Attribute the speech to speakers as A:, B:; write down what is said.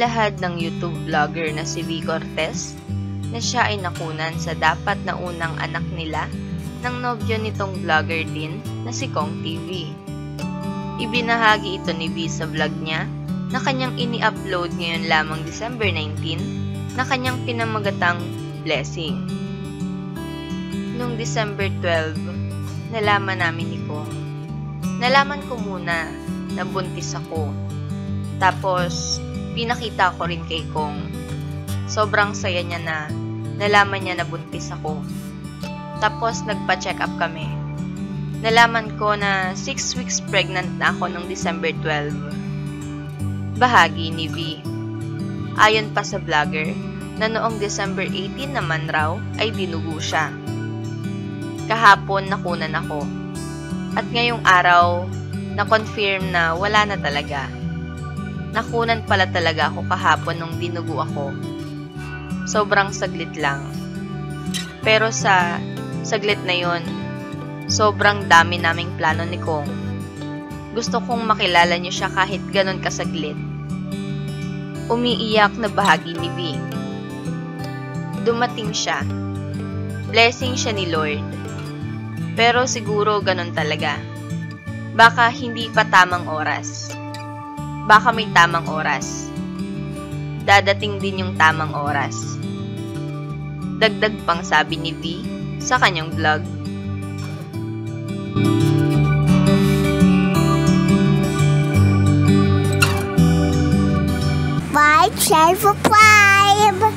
A: Inilahad ng YouTube vlogger na si V. Cortez na siya ay nakunan sa dapat na unang anak nila ng nobyo nitong vlogger din na si Kong TV. Ibinahagi ito ni V sa vlog niya na kanyang ini-upload ngayon lamang December 19 na kanyang pinamagatang Blessing. Noong December 12, nalaman namin ni Kong. Nalaman ko muna na buntis ako. Tapos, pinakita ko rin kay Kong. Sobrang saya niya na nalaman niya na buntis ako. Tapos, nagpa-check up kami. Nalaman ko na 6 weeks pregnant na ako noong December 12. Bahagi ni V. Ayon pa sa vlogger, na noong December 18 naman raw ay dinugo siya. Kahapon nakunan ako. At ngayong araw, na-confirm na wala na talaga. Nakunan pala talaga ako kahapon nung dinugo ako. Sobrang saglit lang. Pero sa saglit na yon, sobrang dami naming plano ni Kong. Gusto kong makilala niyo siya kahit ganon kasaglit. Umiiyak na bahagi ni V. Dumating siya. Blessing siya ni Lord. Pero siguro ganon talaga. Baka hindi pa tamang oras. Baka may tamang oras. Dadating din yung tamang oras. Dagdag pang sabi ni V sa kanyang vlog.
B: Share, subscribe!